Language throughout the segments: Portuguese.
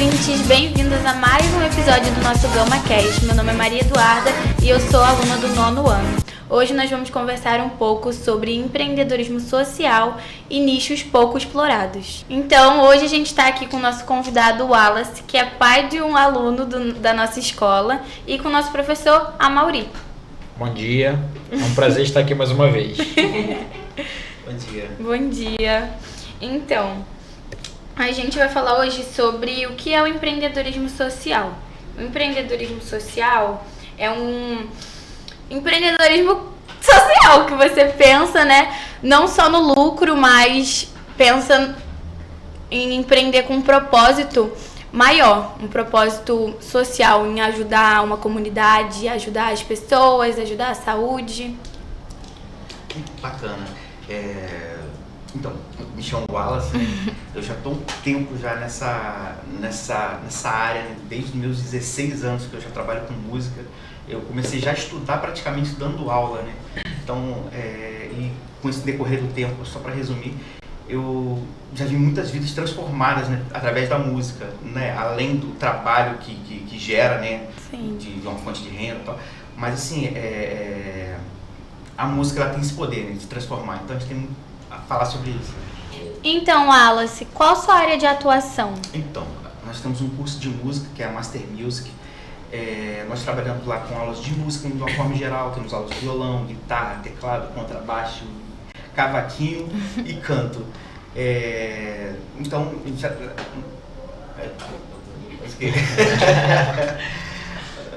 ouvintes, bem-vindos a mais um episódio do nosso GamaCast. Meu nome é Maria Eduarda e eu sou aluna do 9º ano. Hoje nós vamos conversar um pouco sobre empreendedorismo social e nichos pouco explorados. Então, hoje a gente está aqui com o nosso convidado Wallace, que é pai de um aluno da nossa escola, e com o nosso professor Amaury. Bom dia, é um prazer estar aqui mais uma vez. Bom dia. Bom dia. Então, a gente vai falar hoje sobre o que é o empreendedorismo social. O empreendedorismo social é um empreendedorismo social que você pensa, né, não só no lucro, mas pensa em empreender com um propósito maior, um propósito social, em ajudar uma comunidade, ajudar as pessoas, ajudar a saúde. Bacana. Então, me chamo Wallace, eu já estou um tempo já nessa área, né? Desde os meus 16 anos que eu já trabalho com música. Eu comecei já a estudar praticamente dando aula, né? Então, e com esse decorrer do tempo, só para resumir, eu já vi muitas vidas transformadas, né, através da música, né? Além do trabalho que gera, né? Sim. De uma fonte de renda e tal. Mas assim, a música ela tem esse poder, né, de transformar. Então a gente tem a falar sobre isso. Então, Wallace, qual a sua área de atuação? Então, nós temos um curso de música que é a Master Music. Nós trabalhamos lá com aulas de música de uma forma geral. Temos aulas de violão, guitarra, teclado, contrabaixo, cavaquinho e canto. Então, já...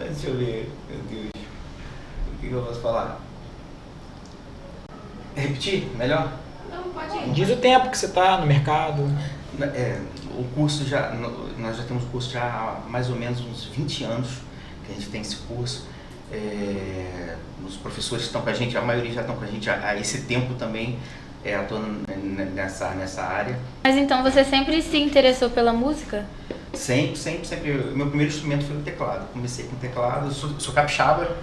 Deixa eu ver, meu Deus. O que eu posso falar? Repetir? Melhor? Não, pode ir. Diz o tempo que você está no mercado. O curso nós já temos o curso já há mais ou menos uns 20 anos que a gente tem esse curso. Os professores estão com a gente, a maioria já estão com a gente há esse tempo também, atuando nessa área. Mas então você sempre se interessou pela música? Sempre. Meu primeiro instrumento foi o teclado. Comecei com o teclado, sou capixaba,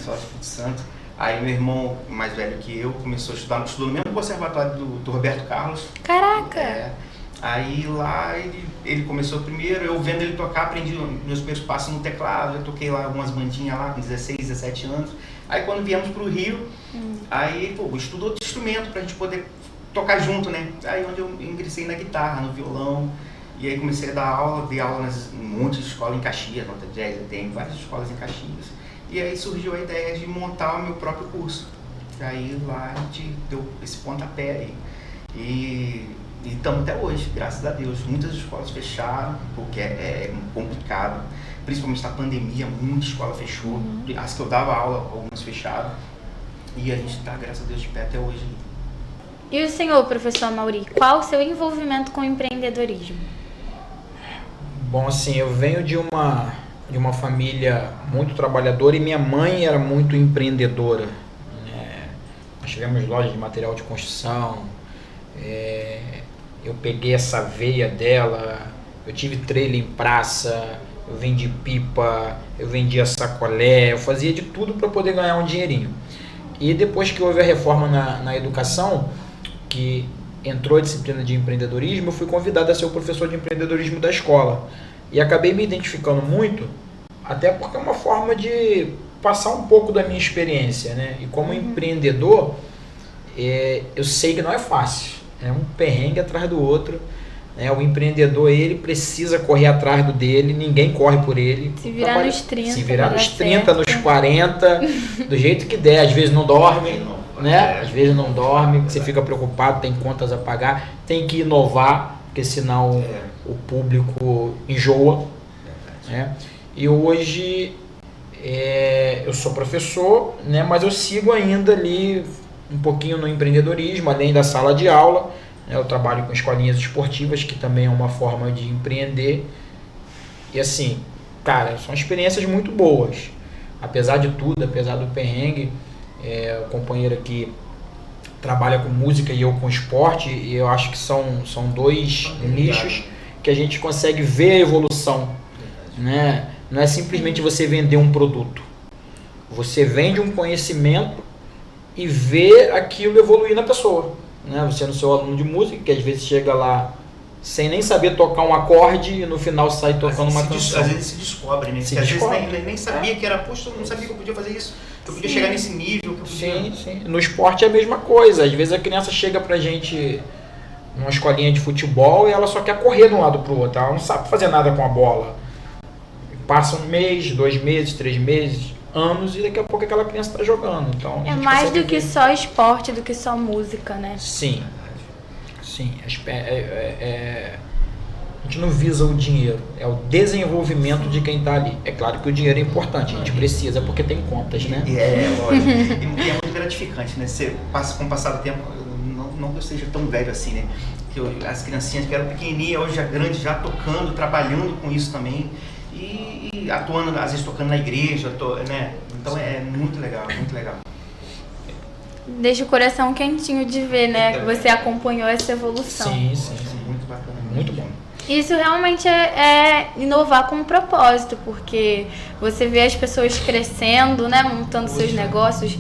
sou do Espírito Santo. Aí meu irmão, mais velho que eu, começou a estudou no mesmo conservatório do Roberto Carlos. Caraca! Aí lá ele começou primeiro, eu vendo ele tocar, aprendi meus primeiros passos no teclado, eu toquei lá algumas bandinhas lá com 16, 17 anos. Aí quando viemos pro Rio, aí estudou outro instrumento pra gente poder tocar junto, né? Aí onde eu ingressei na guitarra, no violão, e aí comecei a dar aula, dei aula em um monte de escola em Caxias, Nota Jazz, tem várias escolas em Caxias. E aí surgiu a ideia de montar o meu próprio curso. Aí lá a gente deu esse pontapé aí. E estamos até hoje, graças a Deus. Muitas escolas fecharam, porque é complicado. Principalmente na pandemia, muita escola fechou. As que eu dava aula, algumas fecharam. E a gente está, graças a Deus, de pé até hoje. E o senhor, professor Amaury, qual o seu envolvimento com o empreendedorismo? Bom, assim, eu venho de uma família muito trabalhadora e minha mãe era muito empreendedora. Nós tivemos loja de material de construção, eu peguei essa veia dela, eu tive trailer em praça, eu vendi pipa, eu vendia sacolé, eu fazia de tudo para poder ganhar um dinheirinho. E depois que houve a reforma na educação, que entrou a disciplina de empreendedorismo, eu fui convidado a ser o professor de empreendedorismo da escola. E acabei me identificando muito, até porque é uma forma de passar um pouco da minha experiência, né? E como empreendedor, eu sei que não é fácil. É um perrengue atrás do outro. O empreendedor, ele precisa correr atrás do dele, ninguém corre por ele. Se virar nos 30. Se virar nos 30, nos 40, do jeito que der. Às vezes não dorme, né? Às vezes não dorme, você fica preocupado, tem contas a pagar, tem que inovar, porque senão o público enjoa, né? E hoje eu sou professor, né? Mas eu sigo ainda ali um pouquinho no empreendedorismo, além da sala de aula. Eu trabalho com escolinhas esportivas, que também é uma forma de empreender. E assim, cara, são experiências muito boas. Apesar de tudo, apesar do perrengue, o companheiro aqui trabalha com música e eu com esporte, e eu acho que são dois nichos que a gente consegue ver a evolução, né? Não é simplesmente você vender um produto. Você vende um conhecimento e vê aquilo evoluir na pessoa, né? Você no seu aluno de música, que às vezes chega lá sem nem saber tocar um acorde e no final sai tocando uma canção. Às vezes se descobre, né? Às vezes nem sabia que era, poxa, eu não sabia que eu podia fazer isso, que eu podia chegar nesse nível. Que eu podia... Sim. No esporte é a mesma coisa. Às vezes a criança chega pra gente numa escolinha de futebol e ela só quer correr de um lado pro outro. Ela não sabe fazer nada com a bola. Passa 1 mês, 2 meses, 3 meses, anos e daqui a pouco aquela criança está jogando. Então, é mais do que só esporte, do que só música, né? Sim. A gente não visa o dinheiro, é o desenvolvimento de quem está ali. É claro que o dinheiro é importante, a gente precisa porque tem contas, né? Lógico. E é muito gratificante, né? Você passa com o passar do tempo, não que eu seja tão velho assim, né? Que as criancinhas que eram pequenininhas, hoje já grandes, já tocando, trabalhando com isso também. E atuando, às vezes tocando na igreja, né? Então é muito legal, muito legal. Deixa o coração quentinho de ver, né? Que você acompanhou essa evolução. Sim. Muito bacana. Muito bom. Isso realmente é inovar com um propósito, porque você vê as pessoas crescendo, né? Montando seus negócios.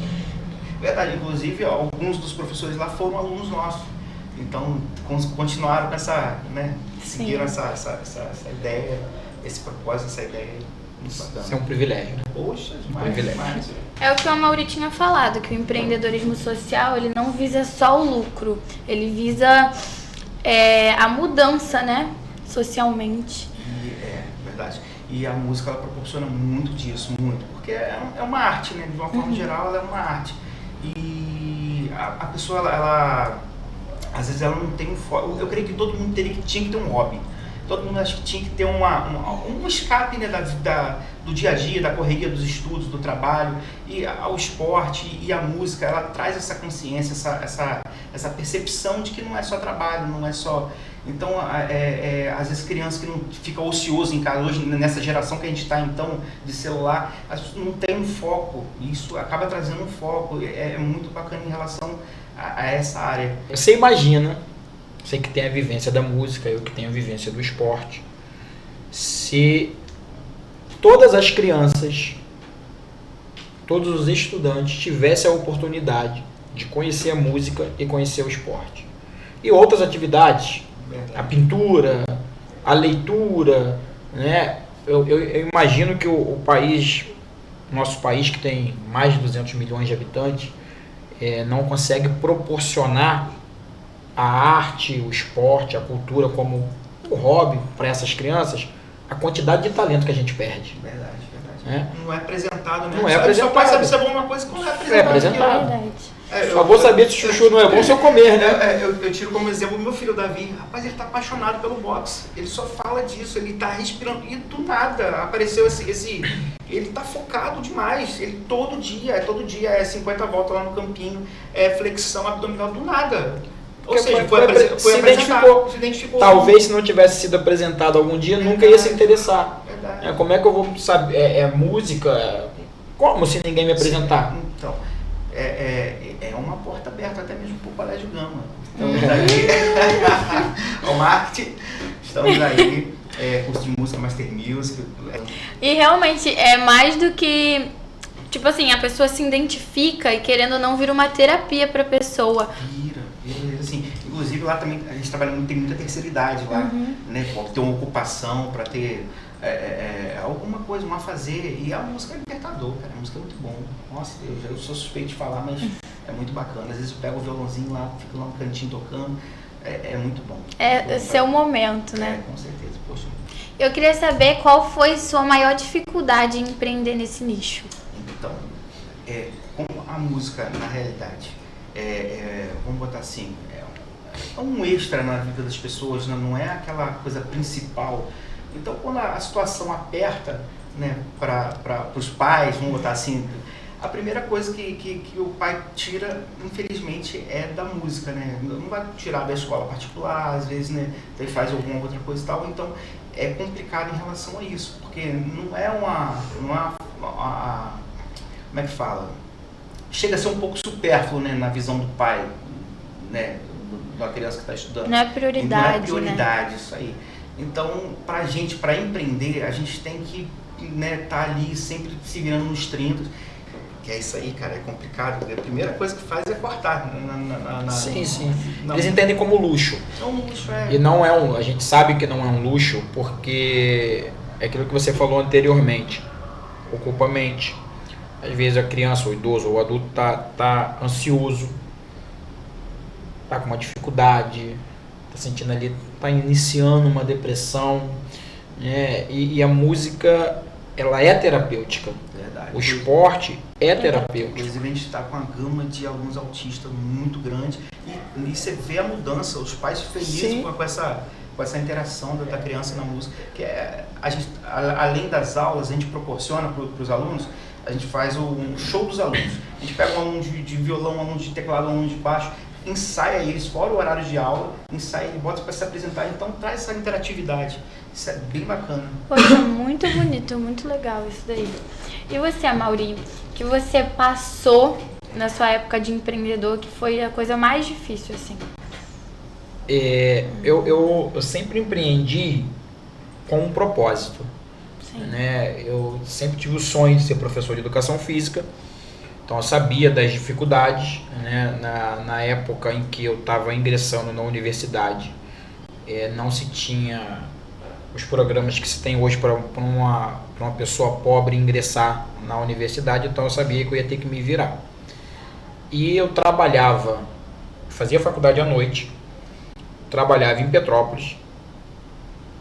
Verdade, inclusive alguns dos professores lá foram alunos nossos. Então continuaram com essa, né? Seguiram essa ideia, esse propósito, essa ideia. Isso é um privilégio, né? Poxa, demais. É o que o Amaury tinha falado, que o empreendedorismo social, ele não visa só o lucro, ele visa a mudança, né? Socialmente. Verdade. E a música, ela proporciona muito disso, muito. Porque é uma arte, né? De uma forma geral, ela é uma arte. E a pessoa, ela às vezes ela não tem um foco. Eu creio que todo mundo tinha que ter um hobby. Todo mundo acha que tinha que ter um escape, né, do dia a dia, da correria, dos estudos, do trabalho. E o esporte e a música, ela traz essa consciência, essa percepção de que não é só trabalho, não é só... Então, às vezes crianças que não ficam ocioso em casa, hoje nessa geração que a gente está, então, de celular, não tem um foco. E isso acaba trazendo um foco. É muito bacana em relação a essa área. Você imagina... Você que tem a vivência da música, eu que tenho a vivência do esporte. Se todas as crianças, todos os estudantes tivessem a oportunidade de conhecer a música e conhecer o esporte. E outras atividades, a pintura, a leitura, né? Eu imagino que o país, nosso país que tem mais de 200 milhões de habitantes, não consegue proporcionar a arte, o esporte, a cultura como um hobby para essas crianças, a quantidade de talento que a gente perde. Verdade. Não é apresentado, né? Não é apresentado. Só pode saber se é bom uma coisa quando é apresentado. Só vou saber se o chuchu não é bom se eu comer, né? Eu tiro como exemplo o meu filho, Davi. Rapaz, ele tá apaixonado pelo boxe. Ele só fala disso, ele tá respirando. E do nada apareceu esse... Ele tá focado demais. Ele todo dia é 50 voltas lá no campinho, flexão abdominal do nada. Ou seja, se identificou. Talvez se não tivesse sido apresentado algum dia, nunca ia se interessar. Verdade. Como é que eu vou saber? Música? Como se ninguém me apresentar? Então, é uma porta aberta até mesmo para o Colégio Gama. Estamos aí, ao marketing, estamos aí, curso de música, Master Music. E realmente é mais do que... Tipo assim, a pessoa se identifica e querendo ou não vira uma terapia para a pessoa. Vira, assim, inclusive lá também a gente trabalha tem muita terceira idade lá, né? Pode ter uma ocupação para ter alguma coisa, um a fazer. E a música é libertador, cara. A música é muito bom. Nossa, eu sou suspeito de falar, mas é muito bacana. Às vezes eu pego o violãozinho lá, fico lá no cantinho tocando. É muito bom. É seu momento, né? Com certeza, poxa. Eu queria saber qual foi sua maior dificuldade em empreender nesse nicho. Então, como a música, na realidade, vamos botar assim, é um extra na vida das pessoas, não é aquela coisa principal. Então, quando a situação aperta, né, para os pais, vamos botar assim, a primeira coisa que o pai tira, infelizmente, é da música, né? Não vai tirar da escola particular, às vezes, né, ele faz alguma outra coisa e tal. Então, é complicado em relação a isso, porque não é como é que fala? Chega a ser um pouco supérfluo, né, na visão do pai, né, da criança que está estudando. Não é prioridade, não é prioridade, né? Isso aí. Então, pra gente, para empreender, a gente tem que, né, tá ali sempre se virando nos 30. Que é isso aí, cara, é complicado. A primeira coisa que faz é cortar. Sim. Eles entendem como luxo. É um luxo, E não é a gente sabe que não é um luxo porque é aquilo que você falou anteriormente. Ocupa a mente. Às vezes a criança, o idoso ou o adulto tá ansioso, tá com uma dificuldade, tá sentindo ali, tá iniciando uma depressão, né? E a música, ela é terapêutica. Verdade. O esporte é terapêutico. Inclusive, a gente está com uma gama de alunos autistas muito grande e você vê a mudança, os pais felizes com essa interação da criança na música. Que a gente, além das aulas, a gente proporciona para os alunos, a gente faz um show dos alunos. A gente pega um aluno de violão, um aluno de teclado, um aluno de baixo, ensaia eles fora o horário de aula, ensaia e bota para se apresentar. Então traz essa interatividade. Isso é bem bacana. Poxa, muito bonito, muito legal isso daí. E você, Amaury, que você passou na sua época de empreendedor, que foi a coisa mais difícil, assim? Eu sempre empreendi com um propósito. Né? Eu sempre tive o sonho de ser professor de educação física, então eu sabia das dificuldades, né? Na época em que eu estava ingressando na universidade, não se tinha os programas que se tem hoje para uma pessoa pobre ingressar na universidade, então eu sabia que eu ia ter que me virar. E eu fazia faculdade à noite, trabalhava em Petrópolis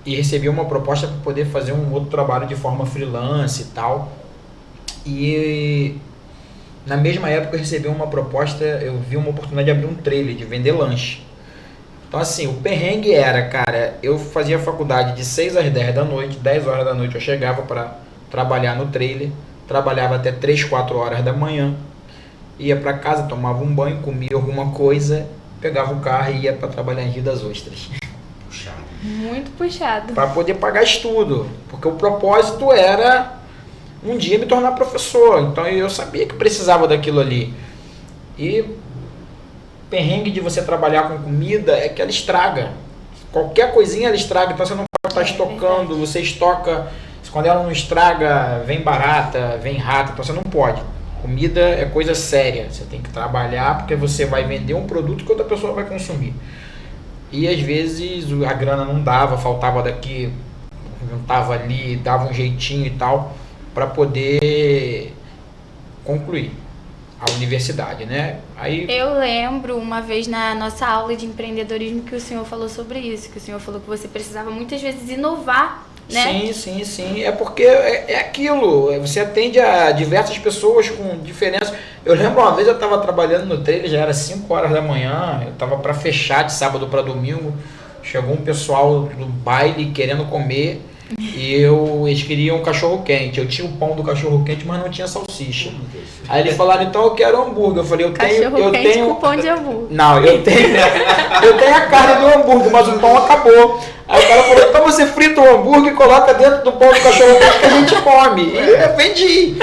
e recebia uma proposta para poder fazer um outro trabalho de forma freelance e tal. E na mesma época eu recebi uma proposta, eu vi uma oportunidade de abrir um trailer, de vender lanche. Então assim, o perrengue era, cara, eu fazia faculdade de 6 às 10 da noite, 10 horas da noite eu chegava para trabalhar no trailer, trabalhava até 3, 4 horas da manhã, ia para casa, tomava um banho, comia alguma coisa, pegava o carro e ia para trabalhar em Rio das Ostras. Puxado. Muito puxado. Para poder pagar estudo, porque o propósito era um dia me tornar professor, então eu sabia que precisava daquilo ali. E perrengue de você trabalhar com comida é que ela estraga. Qualquer coisinha ela estraga, então você não pode estar estocando, você estoca, quando ela não estraga, vem barata, vem rata, então você não pode. Comida é coisa séria, você tem que trabalhar porque você vai vender um produto que outra pessoa vai consumir. E às vezes a grana não dava, faltava daqui, não estava ali, dava um jeitinho e tal, para poder concluir a universidade, né? Aí eu lembro uma vez na nossa aula de empreendedorismo que o senhor falou sobre isso, que o senhor falou que você precisava muitas vezes inovar, né? Sim. É porque é aquilo, você atende a diversas pessoas com diferença. Eu lembro uma vez eu estava trabalhando no trailer, já era 5 horas da manhã, eu estava para fechar de sábado para domingo, chegou um pessoal do baile querendo comer e eles queriam um cachorro quente. Eu tinha o pão do cachorro quente, mas não tinha salsicha. Aí eles falaram, então eu quero hambúrguer. Eu falei, eu tenho com pão de hambúrguer. Não, eu tenho a carne do hambúrguer, mas o pão acabou. Aí o cara falou, então você frita o hambúrguer e coloca dentro do pão do cachorro quente que a gente come. E eu vendi.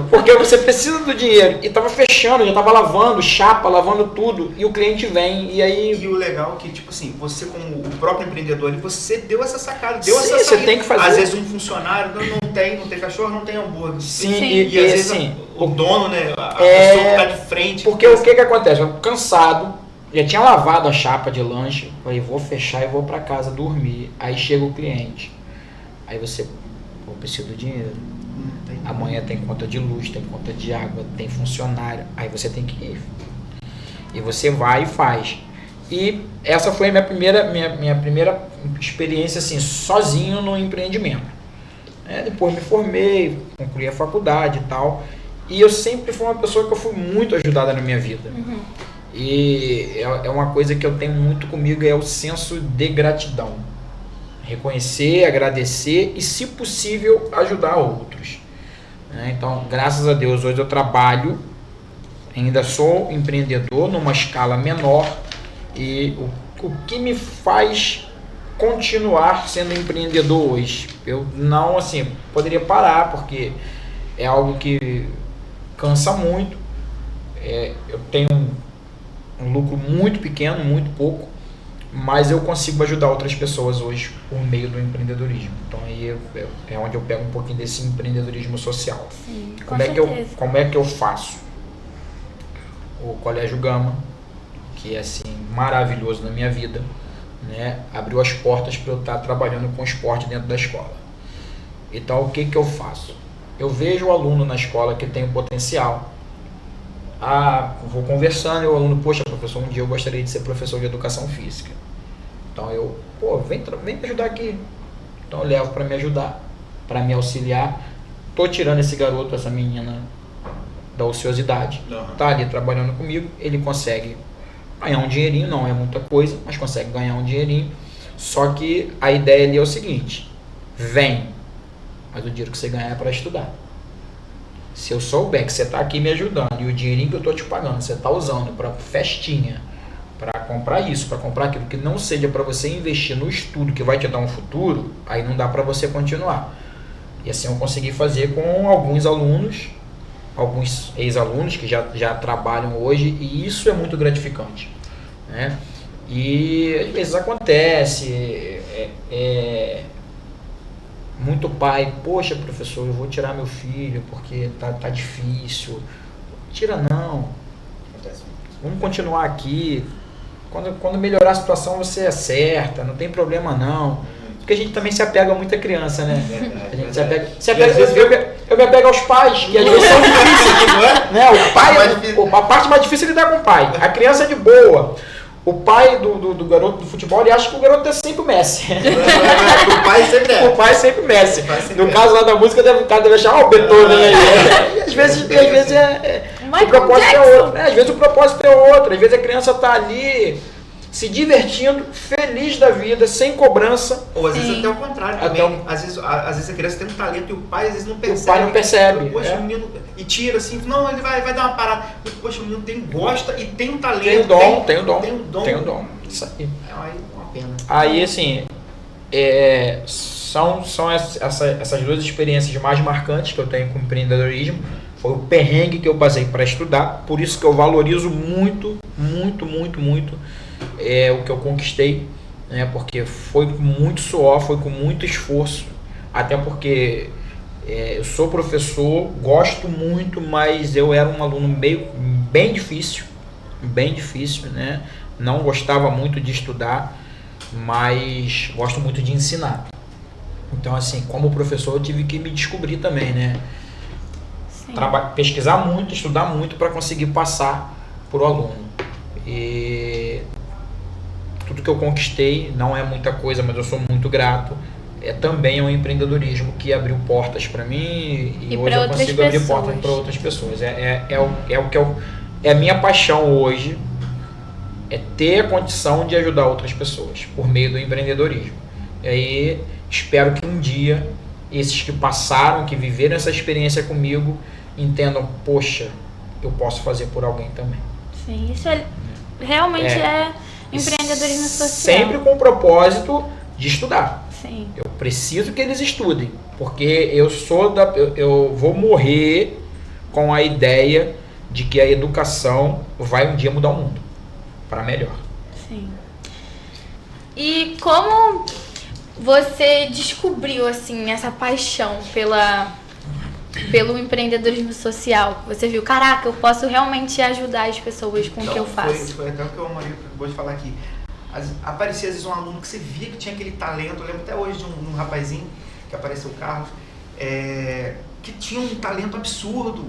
Porque você precisa do dinheiro. E tava fechando, já tava lavando chapa, lavando tudo. E o cliente vem, e aí... E o legal é que, tipo assim, você como o próprio empreendedor, você deu essa sacada, deu essa você saída. Tem que fazer. Às vezes um funcionário não tem cachorro, não tem hambúrguer. Sim. E às vezes assim, o dono, né, a pessoa que tá de frente. Porque o que acontece? Eu cansado, já tinha lavado a chapa de lanche, falei, vou fechar e vou para casa dormir. Aí chega o cliente. Aí você, pô, preciso do dinheiro. Amanhã tem conta de luz, tem conta de água, tem funcionário. Aí você tem que ir. E você vai e faz. E essa foi a minha primeira experiência assim, sozinho no empreendimento. Depois me formei, concluí a faculdade e tal. E eu sempre fui uma pessoa que eu fui muito ajudada na minha vida. Uhum. E é uma coisa que eu tenho muito comigo, é o senso de gratidão. Reconhecer, agradecer e, se possível, ajudar outros. Então, graças a Deus, hoje eu trabalho, ainda sou empreendedor numa escala menor, e o que me faz continuar sendo empreendedor hoje? Eu não, assim, poderia parar, porque é algo que cansa muito, eu tenho um lucro muito pequeno, muito pouco, mas eu consigo ajudar outras pessoas hoje por meio do empreendedorismo. Então aí é onde eu pego um pouquinho desse empreendedorismo social. Sim, com Como certeza. como é que eu faço? O Colégio Gama, que é assim maravilhoso na minha vida, né, abriu as portas para eu estar trabalhando com esporte dentro da escola. Então o que eu faço? Eu vejo o aluno na escola que tem o potencial. Vou conversando e o aluno, poxa, professor, um dia eu gostaria de ser professor de educação física. Então vem me ajudar aqui. Então eu levo para me ajudar, para me auxiliar. Tô tirando esse garoto, essa menina da ociosidade. Tá ali trabalhando comigo, ele consegue ganhar um dinheirinho, não é muita coisa, mas consegue ganhar um dinheirinho. Só que a ideia ali é o seguinte: vem, mas o dinheiro que você ganhar é para estudar. Se eu souber que você está aqui me ajudando e o dinheirinho que eu estou te pagando você está usando para festinha, para comprar isso, para comprar aquilo, que não seja para você investir no estudo que vai te dar um futuro, aí não dá para você continuar. E assim eu consegui fazer com alguns alunos, alguns ex-alunos que já trabalham hoje, e isso é muito gratificante, né? E às vezes acontece, muito pai, poxa professor, eu vou tirar meu filho porque tá difícil. Tira não, vamos continuar aqui, quando melhorar a situação você acerta, não tem problema não. Porque a gente também se apega muito à criança, né? A gente se apega, eu me apego aos pais, que às vezes são difíceis, né? O pai, a parte mais difícil é lidar com o pai. A criança é de boa. O pai do garoto do futebol, ele acha que o garoto é sempre o Messi. O pai sempre é. O pai é sempre o Messi. No caso lá da música, o cara deve achar o Beethoven aí. E às vezes o propósito é outro. Às vezes o propósito é outro. Às vezes a criança tá ali se divertindo, feliz da vida, sem cobrança. Ou às vezes até o contrário também. Às vezes a criança tem um talento e o pai às vezes não percebe. O pai não percebe. Poxa, o menino, e tira assim, não, ele vai dar uma parada. Poxa, o menino gosta e tem um talento. Tem o dom. Isso aí. É uma pena. Aí assim, são essas duas experiências mais marcantes que eu tenho com o empreendedorismo. Foi o perrengue que eu passei para estudar, por isso que eu valorizo muito o que eu conquistei, né? Porque foi com muito suor, foi com muito esforço, até porque eu sou professor, gosto muito, mas eu era um aluno bem difícil, né? Não gostava muito de estudar, mas gosto muito de ensinar. Então assim, como professor eu tive que me descobrir também, né? Pesquisar muito, estudar muito para conseguir passar por aluno. E tudo que eu conquistei não é muita coisa, mas eu sou muito grato. Também um empreendedorismo que abriu portas para mim e hoje eu consigo abrir portas para outras pessoas. É a minha paixão hoje, é ter a condição de ajudar outras pessoas por meio do empreendedorismo. E aí espero que um dia esses que passaram, que viveram essa experiência comigo, entendam, poxa, eu posso fazer por alguém também. Sim, isso realmente é empreendedorismo social. Sempre com o propósito de estudar. Sim. Eu preciso que eles estudem, porque eu vou morrer com a ideia de que a educação vai um dia mudar o mundo para melhor. Sim. E como você descobriu assim essa paixão pelo empreendedorismo social? Você viu, caraca, eu posso realmente ajudar as pessoas com o que eu faço. Foi até o que o Maria acabou de falar aqui. Aparecia às vezes um aluno que você via que tinha aquele talento. Eu lembro até hoje de um rapazinho que apareceu, o Carlos, que tinha um talento absurdo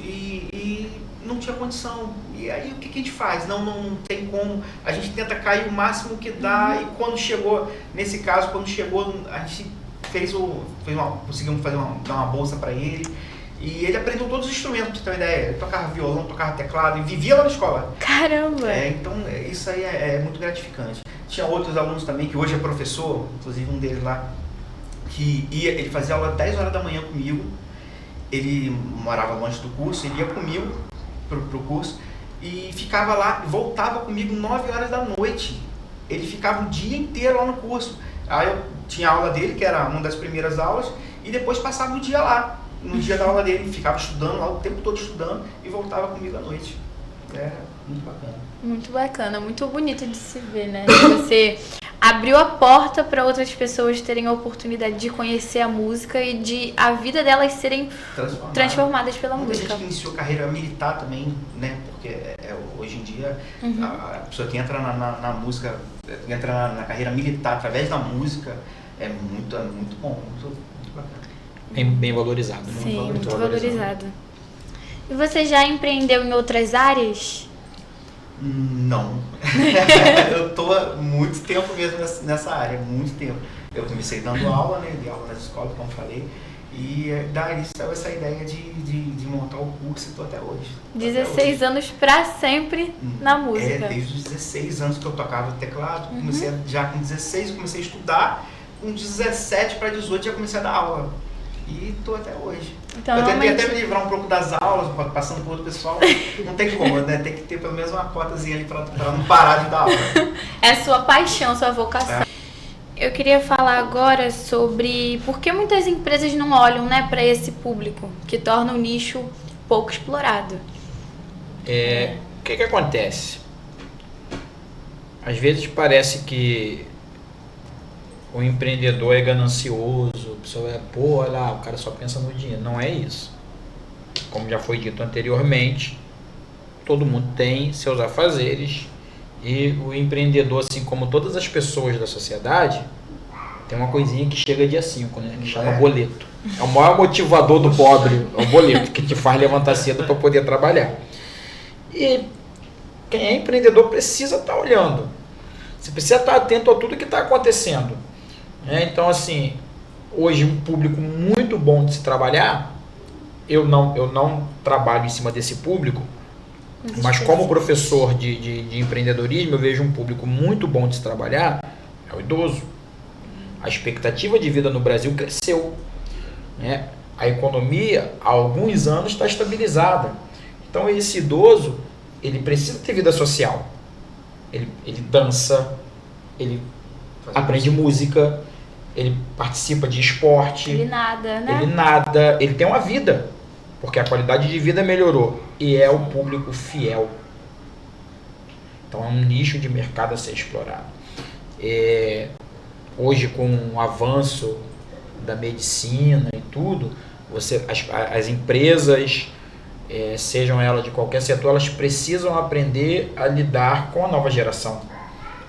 e não tinha condição. E aí o que a gente faz? Não tem como. A gente tenta cair o máximo que dá. E quando chegou, nesse caso, a gente conseguimos dar uma bolsa para ele. E ele aprendeu todos os instrumentos, pra você ter uma ideia. Ele tocava violão, tocava teclado e vivia lá na escola. Caramba! Então isso aí é muito gratificante. Tinha outros alunos também, que hoje é professor, inclusive um deles lá, que ele fazia aula 10 horas da manhã comigo. Ele morava longe do curso, ele ia comigo pro curso e ficava lá, voltava comigo 9 horas da noite. Ele ficava o dia inteiro lá no curso. Aí eu tinha a aula dele, que era uma das primeiras aulas, e depois passava o dia lá. No dia da aula dele, ficava estudando lá o tempo todo estudando e voltava comigo à noite. É muito bacana. Muito bacana, muito bonito de se ver, né? Você abriu a porta para outras pessoas terem a oportunidade de conhecer a música e de a vida delas serem transformadas pela Muita música. gente que iniciou carreira militar também, né? Porque hoje em dia a pessoa que entra na música, que entra na carreira militar através da música é muito bom, muito bacana. Bem valorizado. Né? Sim, muito valorizado. E você já empreendeu em outras áreas? Não. Eu tô há muito tempo mesmo nessa área, muito tempo. Eu comecei dando aula, né? Dei aula nas escolas, como falei. E daí saiu essa ideia de montar o curso e tô até hoje. 16 anos pra sempre na música. Desde os 16 anos que eu tocava teclado. Comecei já com 16 eu comecei a estudar. Com 17 para 18 já comecei a dar aula. E tô até hoje. Então, eu tentei até me livrar um pouco das aulas, passando por outro pessoal. Não tem como, né? Tem que ter pelo menos uma cotazinha ali pra não parar de dar aula. É a sua paixão, sua vocação. Eu queria falar agora sobre por que muitas empresas não olham, né, para esse público, que torna o nicho pouco explorado. O que acontece? Às vezes parece que o empreendedor é ganancioso, a pessoa olha lá, o cara só pensa no dinheiro. Não é isso. Como já foi dito anteriormente, todo mundo tem seus afazeres e o empreendedor, assim como todas as pessoas da sociedade, tem uma coisinha que chega dia 5, né? Que chama boleto. É o maior motivador do pobre, é o boleto, que te faz levantar cedo para poder trabalhar. E quem é empreendedor precisa estar olhando. Você precisa estar atento a tudo que está acontecendo. Então, assim, hoje um público muito bom de se trabalhar, eu não trabalho em cima desse público, mas como professor de empreendedorismo, eu vejo um público muito bom de se trabalhar, é o idoso. A expectativa de vida no Brasil cresceu. Né? A economia, há alguns anos, está estabilizada. Então, esse idoso, ele precisa ter vida social. Ele dança, ele aprende música, ele participa de esporte. Ele nada, né? Ele tem uma vida, porque a qualidade de vida melhorou. E é o público fiel. Então é um nicho de mercado a ser explorado. Hoje, com o avanço da medicina e tudo, as empresas, sejam elas de qualquer setor, elas precisam aprender a lidar com a nova geração.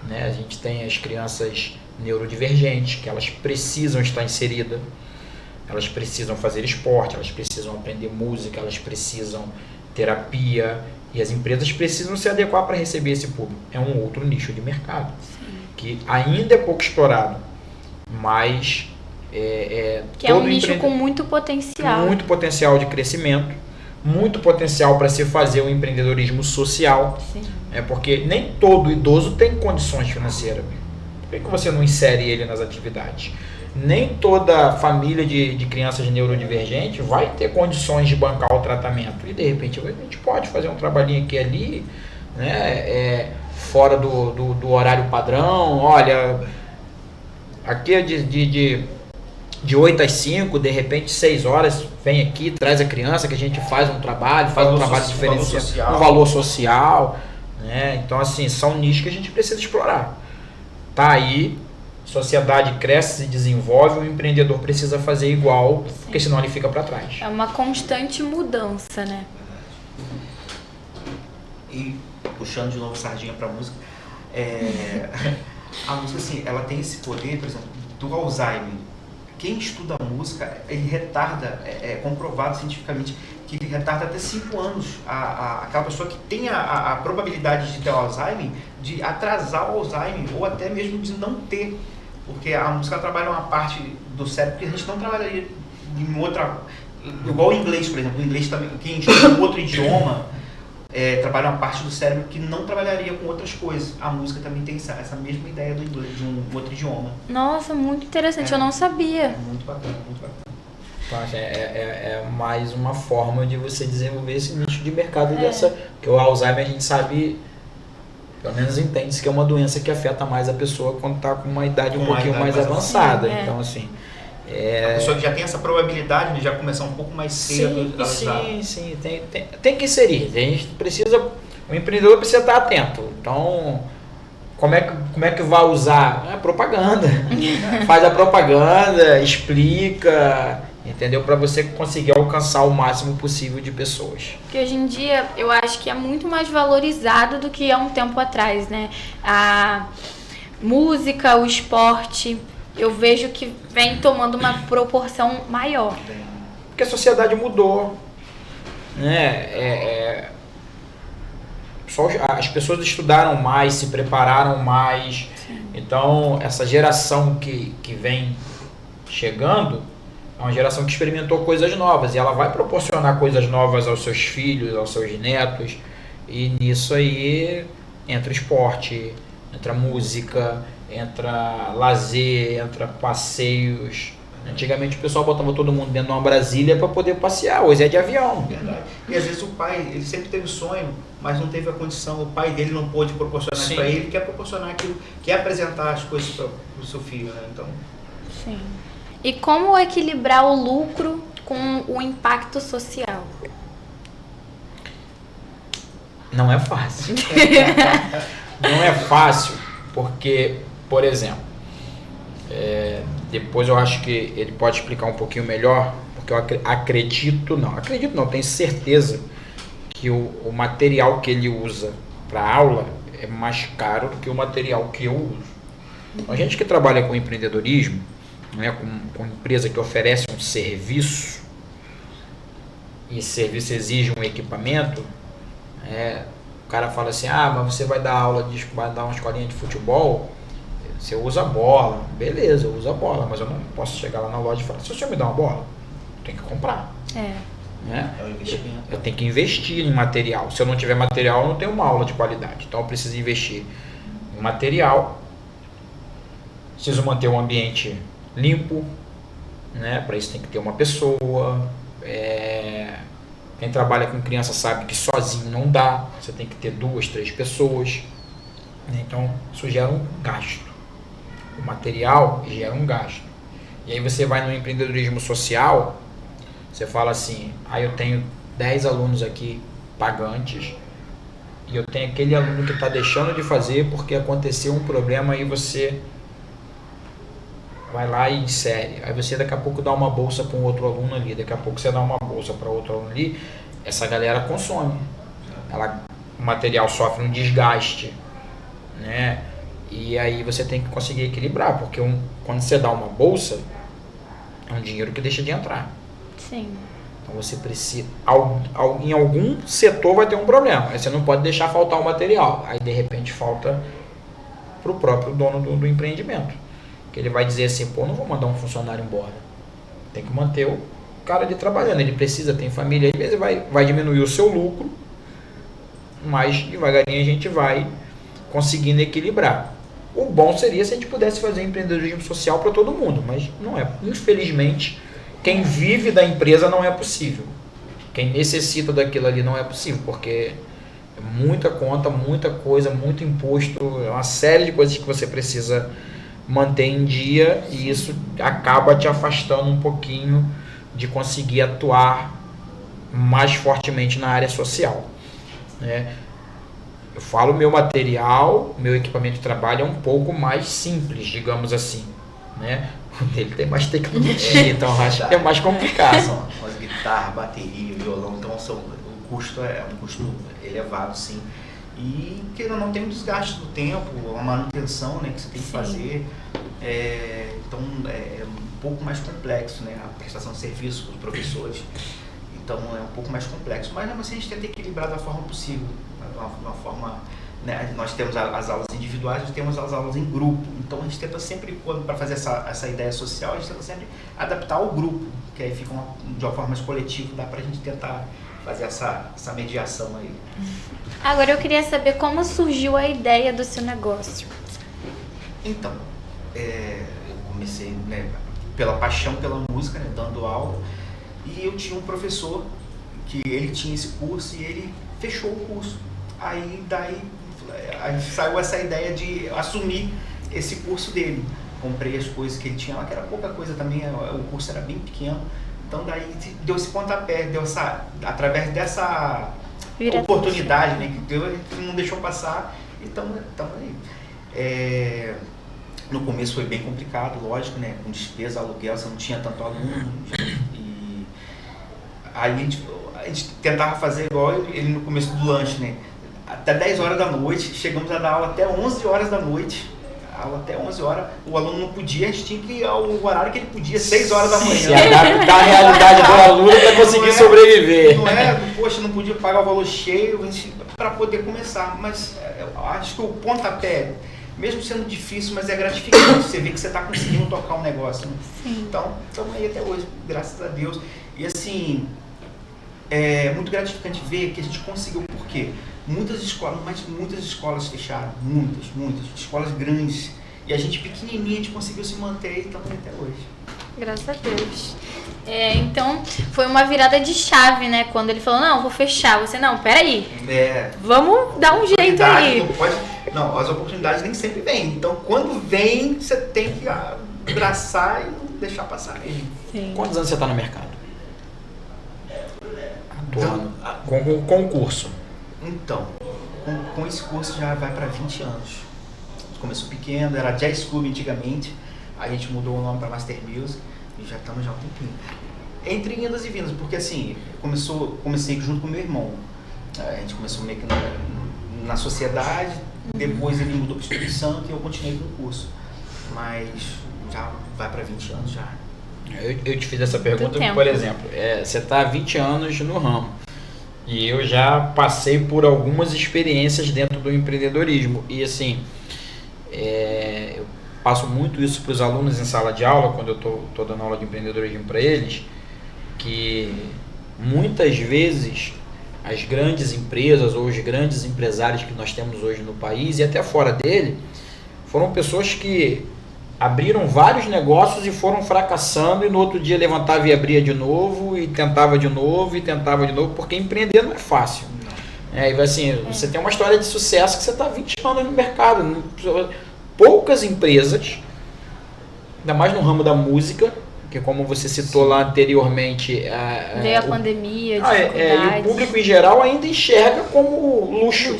Né? A gente tem as crianças neurodivergentes, que elas precisam estar inseridas, elas precisam fazer esporte, elas precisam aprender música, elas precisam terapia, e as empresas precisam se adequar para receber esse público. É um outro nicho de mercado. Sim. Que ainda é pouco explorado, mas que é um nicho com muito potencial. Muito potencial de crescimento, muito potencial para se fazer o empreendedorismo social. Sim. Porque nem todo idoso tem condições financeiras. Por que você não insere ele nas atividades? Nem toda família de crianças neurodivergentes vai ter condições de bancar o tratamento. E de repente a gente pode fazer um trabalhinho aqui e ali, né? Fora do horário padrão. Olha, aqui é de 8 às 5, de repente 6 horas, vem aqui, traz a criança que a gente faz um trabalho, diferenciado, um valor social. Né? Então, assim, são nichos que a gente precisa explorar. Tá aí, sociedade cresce, se desenvolve, o empreendedor precisa fazer igual, porque senão ele fica para trás. É uma constante mudança, né? E puxando de novo sardinha para música, a música, assim, ela tem esse poder, por exemplo, do Alzheimer. Quem estuda música, ele retarda, é comprovado cientificamente, que ele retarda até 5 anos aquela pessoa que tem a probabilidade de ter o Alzheimer, de atrasar o Alzheimer, ou até mesmo de não ter. Porque a música trabalha uma parte do cérebro que a gente não trabalharia em outra... Igual o inglês, por exemplo. O inglês também, quem estuda outro idioma, trabalha uma parte do cérebro que não trabalharia com outras coisas. A música também tem essa mesma ideia do inglês, de um outro idioma. Nossa, muito interessante, eu não sabia. É muito bacana, muito bacana. É mais uma forma de você desenvolver esse nicho de mercado dessa... Porque o Alzheimer a gente sabe, pelo menos entende-se que é uma doença que afeta mais a pessoa quando está com uma idade um pouquinho mais avançada. Sim, então, assim... A pessoa que já tem essa probabilidade de já começar um pouco mais cedo. Sim, tem que inserir. A gente precisa O empreendedor precisa estar atento. Então, como é que vai usar? É propaganda. Faz a propaganda, explica, entendeu? Para você conseguir alcançar o máximo possível de pessoas. Porque hoje em dia eu acho que é muito mais valorizado do que há um tempo atrás, né? A música, o esporte, eu vejo que vem tomando uma proporção maior. Porque a sociedade mudou, né? As pessoas estudaram mais, se prepararam mais. Sim. Então, essa geração que vem chegando é uma geração que experimentou coisas novas e ela vai proporcionar coisas novas aos seus filhos, aos seus netos. E nisso aí entra esporte, entra música, entra lazer, entra passeios. Antigamente o pessoal botava todo mundo dentro de uma Brasília para poder passear, hoje é de avião. Verdade. E às vezes o pai, ele sempre teve sonho, mas não teve a condição, o pai dele não pôde proporcionar isso para ele, quer proporcionar aquilo, quer apresentar as coisas para o seu filho, né? Então... Sim. E como equilibrar o lucro com o impacto social? Não é fácil. Não é fácil porque, por exemplo, depois eu acho que ele pode explicar um pouquinho melhor, porque eu acredito não, tenho certeza que o material que ele usa para aula é mais caro do que o material que eu uso. A gente que trabalha com empreendedorismo, né, com empresa que oferece um serviço, e esse serviço exige um equipamento, o cara fala assim, mas você vai dar aula, vai dar uma escolinha de futebol, você usa bola, beleza, eu uso a bola, mas eu não posso chegar lá na loja e falar, se o senhor me dá uma bola, eu tenho que comprar. Né? Eu tenho que investir em material. Se eu não tiver material, eu não tenho uma aula de qualidade. Então eu preciso investir em material, preciso manter um ambiente limpo, né? Para isso tem que ter uma pessoa. Quem trabalha com criança sabe que sozinho não dá, você tem que ter 2, 3 pessoas. Então isso gera um gasto. O material gera um gasto. E aí você vai no empreendedorismo social, você fala assim, eu tenho 10 alunos aqui pagantes e eu tenho aquele aluno que está deixando de fazer porque aconteceu um problema e você vai lá e insere. Aí você daqui a pouco dá uma bolsa para um outro aluno ali, daqui a pouco você dá uma bolsa para outro aluno ali, essa galera consome. O material sofre um desgaste, né? E aí você tem que conseguir equilibrar, porque quando você dá uma bolsa, é um dinheiro que deixa de entrar. Sim. Então você precisa, em algum setor vai ter um problema, aí você não pode deixar faltar o material, aí de repente falta para o próprio dono do empreendimento, que ele vai dizer assim, não vou mandar um funcionário embora, tem que manter o cara ali trabalhando, ele precisa, tem família, às vezes vai diminuir o seu lucro, mas devagarinho a gente vai conseguindo equilibrar. O bom seria se a gente pudesse fazer empreendedorismo social para todo mundo, mas não é. Infelizmente, quem vive da empresa não é possível. Quem necessita daquilo ali não é possível, porque é muita conta, muita coisa, muito imposto, uma série de coisas que você precisa manter em dia e isso acaba te afastando um pouquinho de conseguir atuar mais fortemente na área social, né? Eu falo meu material, meu equipamento de trabalho é um pouco mais simples, digamos assim, né? O dele tem mais tecnologia, então acho que é mais complicado. São as guitarras, bateria, violão, então o custo é um custo elevado, sim. E que não tem um desgaste do tempo, a manutenção, né, que você tem que fazer. Então é um pouco mais complexo, né, a prestação de serviço dos professores. Então é um pouco mais complexo, mas não, a gente tenta equilibrar da forma possível, uma forma, né, nós temos as aulas individuais, nós temos as aulas em grupo, então a gente tenta sempre, para fazer essa ideia social, a gente tenta sempre adaptar ao grupo, que aí fica de uma forma mais coletiva, dá pra gente tentar fazer essa mediação aí. Agora eu queria saber como surgiu a ideia do seu negócio. Então, eu comecei, né, pela paixão pela música, né, dando aula, e eu tinha um professor que ele tinha esse curso e ele fechou o curso. Aí saiu essa ideia de assumir esse curso dele. Comprei as coisas que ele tinha lá, que era pouca coisa também, o curso era bem pequeno. Então daí deu esse pontapé, através oportunidade, né, que deu, a gente não deixou passar e estamos aí. No começo foi bem complicado, lógico, né, com despesa, aluguel, você não tinha tanto aluno, e aí a gente tentava fazer igual ele no começo do lanche, né, até 10 horas da noite, chegamos a dar aula até 11 horas da noite, até 11 horas, o aluno não podia, a gente tinha que ir ao horário que ele podia, 6 horas da manhã. Se adaptar à realidade do aluno para conseguir sobreviver. Não é, poxa, não podia pagar o valor cheio para poder começar, mas eu acho que o pontapé, mesmo sendo difícil, mas é gratificante, você vê que você está conseguindo tocar um negócio, né? Sim. Então, estamos aí até hoje, graças a Deus. E assim, é muito gratificante ver que a gente conseguiu, por quê? Muitas escolas fecharam, muitas, escolas grandes, e a gente pequenininha, a gente conseguiu se manter e estamos até hoje. Graças a Deus. Então, foi uma virada de chave, né? Quando ele falou, não, vou fechar. Você, não, peraí, vamos dar um jeito aí. Não, as oportunidades nem sempre vêm. Então, quando vem, você tem que abraçar e não deixar passar. Sim. Quantos anos você está no mercado? Atuando. Com concurso. Então, com esse curso já vai para 20 anos. Começou pequeno, era Jazz Club antigamente, a gente mudou o nome para Master Music e já estamos já há um tempinho. Entre indas e vindas, porque assim, comecei junto com meu irmão. A gente começou meio que na sociedade, depois ele mudou para o Espírito Santo e eu continuei com o curso. Mas já vai para 20 anos já. Eu te fiz essa pergunta porque, por exemplo, você está há 20 anos no ramo. E eu já passei por algumas experiências dentro do empreendedorismo. E assim, eu passo muito isso para os alunos em sala de aula, quando eu estou dando aula de empreendedorismo para eles, que muitas vezes as grandes empresas ou os grandes empresários que nós temos hoje no país e até fora dele, foram pessoas que abriram vários negócios e foram fracassando, e no outro dia levantava e abria de novo, e tentava de novo, porque empreender não é fácil. E assim, você tem uma história de sucesso que você está 20 anos no mercado. Poucas empresas, ainda mais no ramo da música, que como você citou lá anteriormente... Veio a pandemia, e o público em geral ainda enxerga como luxo.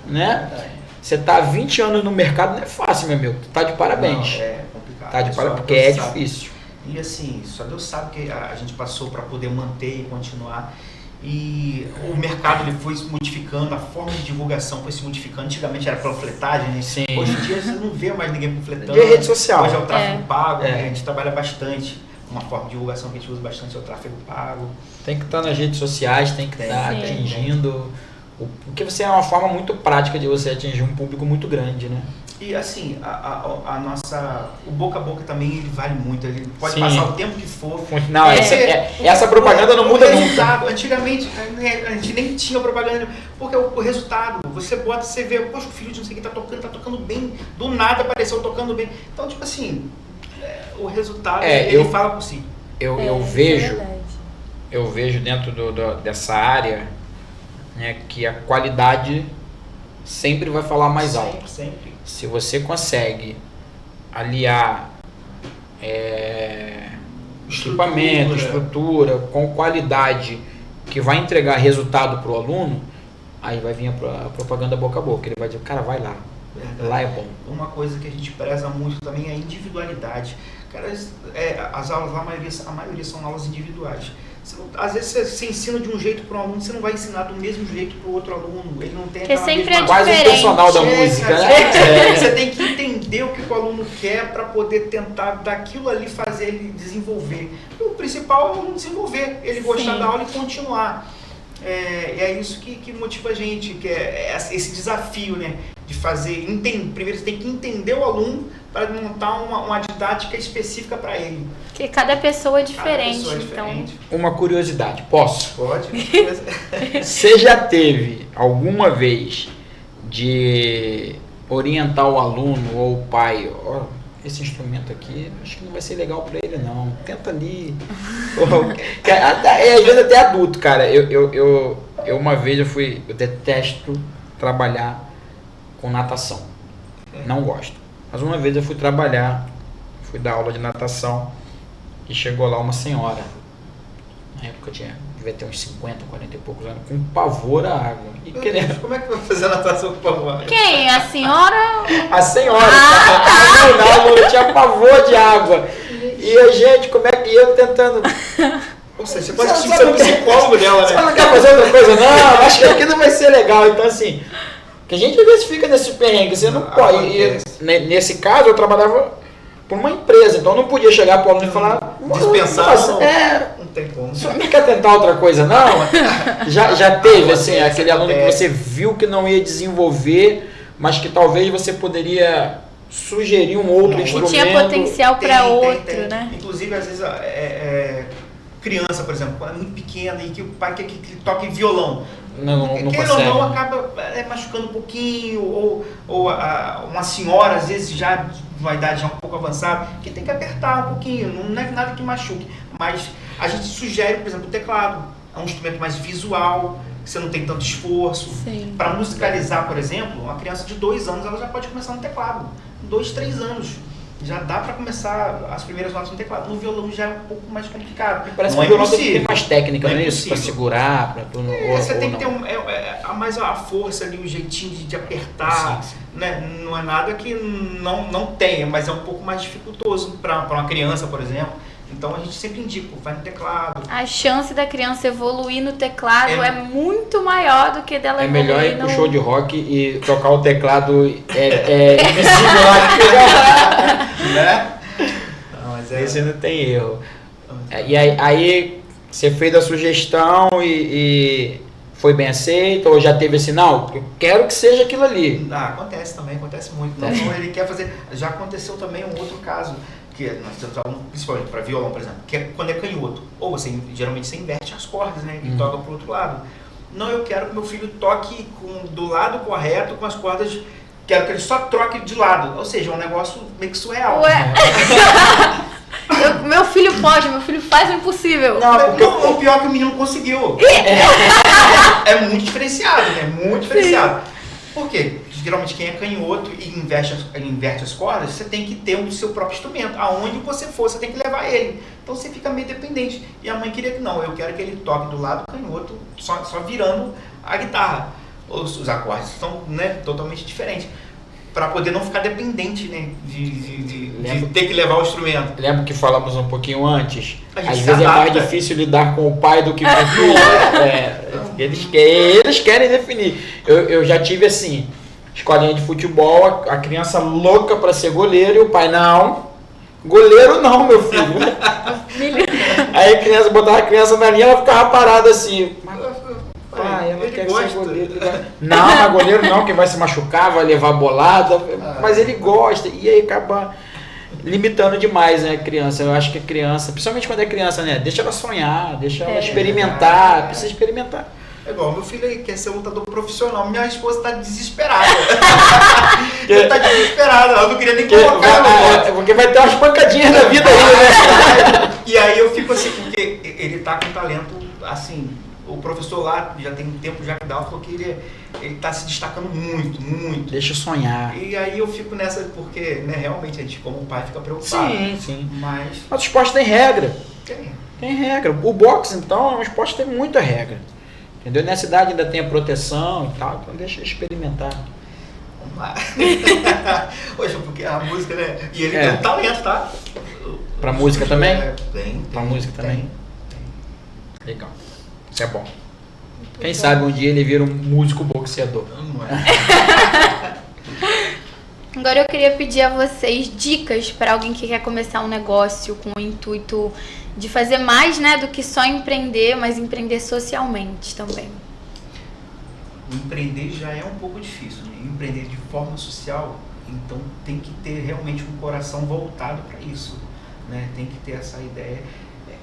Né? Você está há 20 anos no mercado, não é fácil, meu amigo. Tu tá de parabéns. Não, é complicado. Tá de parabéns, porque é difícil. E assim, só Deus sabe que a gente passou para poder manter e continuar. E o mercado ele foi se modificando, a forma de divulgação foi se modificando. Antigamente era panfletagem, né? Sim. Hoje em dia você não vê mais ninguém panfletando. De rede social. Hoje é o tráfego pago, né? A gente trabalha bastante. Uma forma de divulgação que a gente usa bastante é o tráfego pago. Tem que estar nas redes sociais, tem que estar atingindo... Porque você é uma forma muito prática de você atingir um público muito grande, né? E assim, o boca a boca também ele vale muito, ele pode passar o tempo que for. Não, essa propaganda não muda nunca. Antigamente a gente nem tinha propaganda, porque o resultado, você bota, você vê, poxa, o filho de não sei quem tá tocando bem, do nada apareceu tocando bem. Então, tipo assim, o resultado ele fala por si. Eu vejo dentro dessa área, né, que a qualidade sempre vai falar mais alto. Sempre. Se você consegue aliar equipamento, estrutura com qualidade que vai entregar resultado para o aluno, aí vai vir a propaganda boca a boca. Ele vai dizer, cara, vai lá. Lá é bom. Uma coisa que a gente preza muito também é a individualidade. Cara, as aulas lá, a maioria são aulas individuais. Às vezes você ensina de um jeito para um aluno, você não vai ensinar do mesmo jeito para o outro aluno. Ele não tem aquela mesma... Quase um personal da música, né? Você tem que entender o que o aluno quer para poder tentar daquilo ali fazer ele desenvolver. O principal é o aluno desenvolver, ele gostar da aula e continuar. É isso que motiva a gente, que é esse desafio, né? De fazer, primeiro você tem que entender o aluno para montar uma didática específica para ele. Porque cada pessoa é diferente, então... Uma curiosidade, posso? Pode. Você já teve alguma vez de orientar o aluno ou o pai, esse instrumento aqui, acho que não vai ser legal para ele não, tenta ali. Às vezes até adulto, cara, eu uma vez eu detesto trabalhar com natação, não gosto. Mas uma vez eu fui dar aula de natação e chegou lá uma senhora, na época eu tinha devia ter uns 50, 40 e poucos anos, com pavor à água. E querendo... Como é que vai fazer a natação com pavor? Quem? A senhora? A senhora, ela tinha pavor de água. E a gente, como é que eu tentando... Ou seja, você pode ser o psicólogo dela, né? Você não quer fazer outra coisa? Não, acho que aqui não vai ser legal. Então, assim, que a gente às vezes fica nesse perrengue, você não pode. E, nesse caso, eu trabalhava por uma empresa, então eu não podia chegar para o aluno e falar... Dispensar, não tem como. Você não quer tentar outra coisa, não? Já teve, assim, aquele aluno que você viu que não ia desenvolver, mas que talvez você poderia sugerir um outro instrumento. Que tinha potencial para outro, né? Inclusive, às vezes, criança, por exemplo, é muito pequena e que o pai quer que toque violão. Não Quem consegue. ou não acaba machucando um pouquinho, ou uma senhora, às vezes já de uma idade já um pouco avançada, que tem que apertar um pouquinho, não é nada que machuque. Mas a gente sugere, por exemplo, o teclado. É um instrumento mais visual, que você não tem tanto esforço. Para musicalizar, por exemplo, uma criança de 2 anos ela já pode começar no teclado. 2, 3 anos. Já dá para começar as primeiras notas no teclado. No violão já é um pouco mais complicado. Parece que o violão tem que ter mais técnica, não é isso? Para segurar, você tem que ter mais a força ali, o jeitinho de apertar. Sim. Né? Não é nada que não tenha, mas é um pouco mais dificultoso para uma criança, por exemplo. Então a gente sempre indica, vai no teclado. A chance da criança evoluir no teclado é muito maior do que dela evoluir melhor ir pro show de rock e tocar o teclado invisível lá. Né? Não, mas esse não tem erro. E aí você fez a sugestão e foi bem aceito, ou já teve assim, não, eu quero que seja aquilo ali. Acontece também, acontece muito. Então ele quer fazer. Já aconteceu também um outro caso, que nós temos principalmente para violão, por exemplo, que é quando é canhoto. Ou geralmente você inverte as cordas, né? E toca pro outro lado. Não, eu quero que meu filho toque do lado correto com as cordas. Quero que ele só troque de lado. Ou seja, é um negócio meio que surreal. Ué. Meu filho faz o impossível. Não, o pior é que o menino conseguiu. É muito diferenciado, né? Muito diferenciado. Por quê? Geralmente quem é canhoto e inverte as cordas, você tem que ter o seu próprio instrumento. Aonde você for, você tem que levar ele. Então você fica meio dependente. E a mãe queria que não, eu quero que ele toque do lado canhoto, só virando a guitarra. Os acordes são, né, totalmente diferentes. Para poder não ficar dependente, né, de ter que levar o instrumento. Lembra que falamos um pouquinho antes? Às vezes é mais difícil lidar com o pai do que com o filho. Eles querem definir. Eu já tive assim, escolinha de futebol, a criança louca para ser goleiro e o pai, não, goleiro não, meu filho. Aí a criança botava a criança na linha, ela ficava parada assim. Pai, ela quer ser goleiro. Não, mas goleiro não, que vai se machucar, vai levar bolada. Mas ele gosta. E aí acaba limitando demais, né, a criança. Eu acho que a criança, principalmente quando é criança, né, deixa ela sonhar, deixa ela experimentar, precisa experimentar. É igual, meu filho aí quer ser lutador profissional, minha esposa tá desesperada. Ele tá desesperada, ela não queria nem colocar. Porque vai ter umas pancadinhas na vida aí, né? E aí eu fico assim, porque ele tá com talento, assim, o professor lá, já tem um tempo já que dá, falou que ele tá se destacando muito, muito. Deixa eu sonhar. E aí eu fico nessa, porque, né, realmente a gente como pai fica preocupado. Sim. Mas o esporte tem regra. Tem regra. O boxe, então, é um esporte que tem muita regra. Entendeu? Nessa idade ainda tem a proteção e tal, então deixa eu experimentar. Vamos lá. Hoje, porque a música, né? E ele tem um talento, tá? Pra música também? Tem. Pra música também? Tem. Legal. Isso é bom. Quem sabe um dia ele vira um músico boxeador. Não é. Agora eu queria pedir a vocês dicas para alguém que quer começar um negócio com o intuito de fazer mais, né, do que só empreender, mas empreender socialmente também. Empreender já é um pouco difícil, né? Empreender de forma social, então tem que ter realmente um coração voltado para isso, né? Tem que ter essa ideia.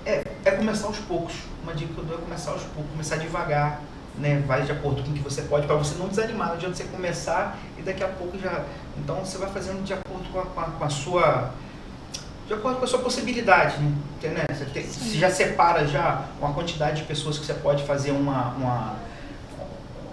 É começar aos poucos. Uma dica que eu dou é começar aos poucos, começar devagar, né? Vai de acordo com o que você pode, para você não desanimar. Não adianta você começar e daqui a pouco já... Então você vai fazendo de acordo com a sua... De acordo com a sua possibilidade, né? Você já separa já uma quantidade de pessoas que você pode fazer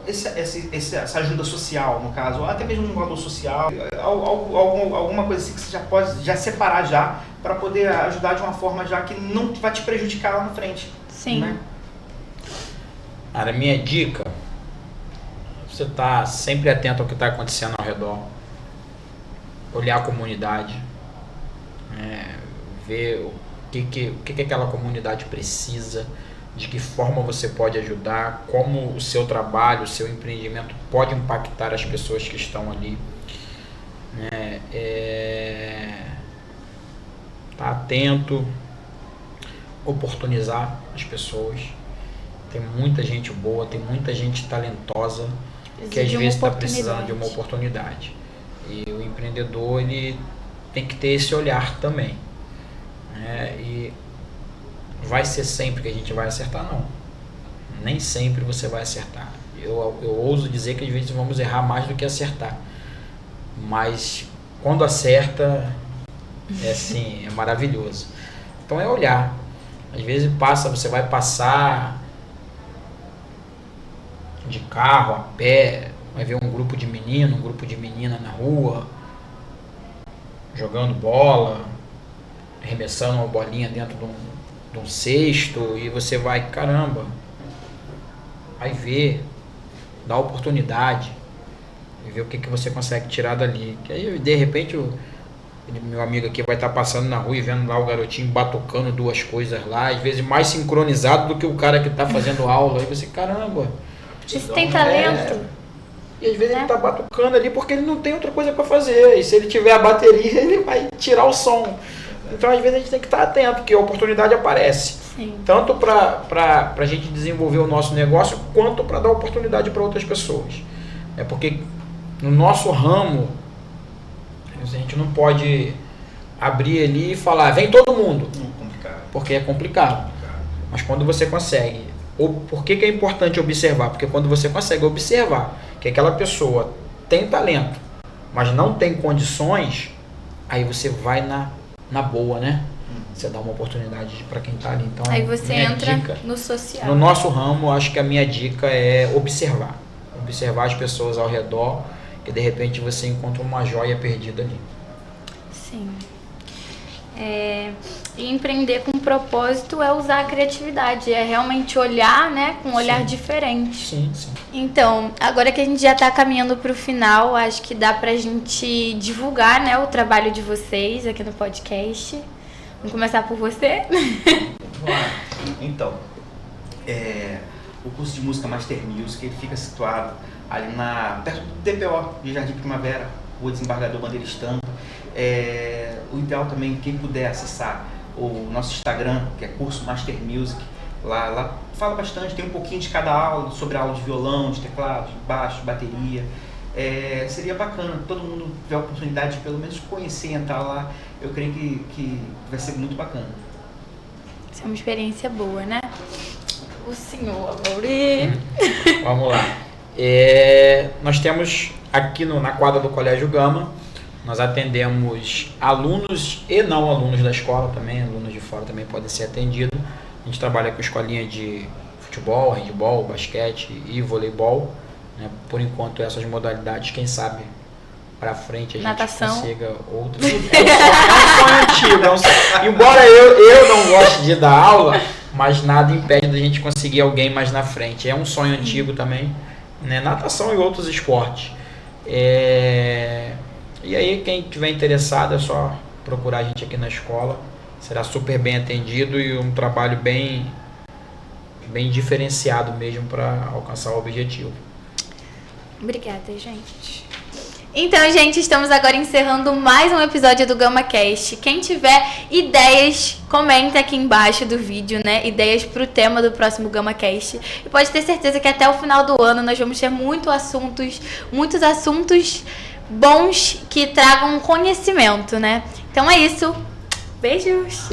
essa ajuda social, no caso, ou até mesmo um valor social, alguma coisa assim que você já pode já separar já, para poder ajudar de uma forma já que não vai te prejudicar lá na frente. Sim. Né? Cara, minha dica, você tá sempre atento ao que está acontecendo ao redor, olhar a comunidade, ver o que aquela comunidade precisa, de que forma você pode ajudar, como o seu trabalho, o seu empreendimento pode impactar as pessoas que estão ali. Tá atento, oportunizar as pessoas. Tem muita gente boa, tem muita gente talentosa que às vezes está precisando de uma oportunidade. E o empreendedor, ele tem que ter esse olhar também. E vai ser sempre que a gente vai acertar? Não. Nem sempre você vai acertar. Eu ouso dizer que às vezes vamos errar mais do que acertar. Mas quando acerta, é maravilhoso. Então é olhar. Às vezes você vai passar de carro, a pé, vai ver um grupo de menino, um grupo de menina na rua, jogando bola, arremessando uma bolinha dentro de um cesto, e você vai, caramba, vai ver, dá oportunidade, e ver o que você consegue tirar dali. Que aí, de repente, meu amigo aqui vai estar passando na rua e vendo lá o garotinho batucando duas coisas lá, às vezes mais sincronizado do que o cara que está fazendo aula. Aí você, caramba, isso tem talento. E às vezes ele está batucando ali porque ele não tem outra coisa para fazer. E se ele tiver a bateria, ele vai tirar o som. Então às vezes a gente tem que estar atento, que a oportunidade aparece. Sim. Tanto para a gente desenvolver o nosso negócio, quanto para dar oportunidade para outras pessoas. Porque no nosso ramo, a gente não pode abrir ali e falar, vem todo mundo. Porque é complicado. Mas quando você consegue... Por que é importante observar? Porque quando você consegue observar que aquela pessoa tem talento, mas não tem condições, aí você vai na boa, né? Você dá uma oportunidade para quem está ali. Então, aí você entra no social. No nosso ramo, acho que a minha dica é observar. Observar as pessoas ao redor, que de repente você encontra uma joia perdida ali. Sim. E empreender com propósito é usar a criatividade, é realmente olhar, né, com um olhar diferente. Sim. Então, agora que a gente já está caminhando para o final, acho que dá pra gente divulgar, né, o trabalho de vocês aqui no podcast. Vamos começar por você? Então, o curso de música Master Music, ele fica situado ali perto do DPO, de Jardim Primavera, Rua Desembargador Bandeira Estampa. O ideal também, quem puder acessar o nosso Instagram, que é curso Master Music, lá fala bastante, tem um pouquinho de cada aula, sobre a aula de violão, de teclado, de baixo, de bateria. Seria bacana, todo mundo tiver a oportunidade de pelo menos conhecer e entrar lá, eu creio que vai ser muito bacana. Isso é uma experiência boa, né? O senhor, Vamos lá. Nós temos aqui na quadra do Colégio Gama, nós atendemos alunos e não alunos da escola também, alunos de fora também podem ser atendidos. A gente trabalha com escolinha de futebol, handebol, basquete e voleibol, né? Por enquanto essas modalidades, quem sabe para frente a gente natação. Consiga outras. É um sonho antigo. Embora eu não goste de dar aula, mas nada impede da gente conseguir alguém mais na frente. É um sonho antigo também, né? Natação e outros esportes. E aí, quem tiver interessado, é só procurar a gente aqui na escola. Será super bem atendido e um trabalho bem diferenciado mesmo para alcançar o objetivo. Obrigada, gente. Então, gente, estamos agora encerrando mais um episódio do GamaCast. Quem tiver ideias, comenta aqui embaixo do vídeo, né? Ideias pro tema do próximo GamaCast. E pode ter certeza que até o final do ano nós vamos ter muitos assuntos bons que tragam conhecimento, né? Então é isso. Beijos!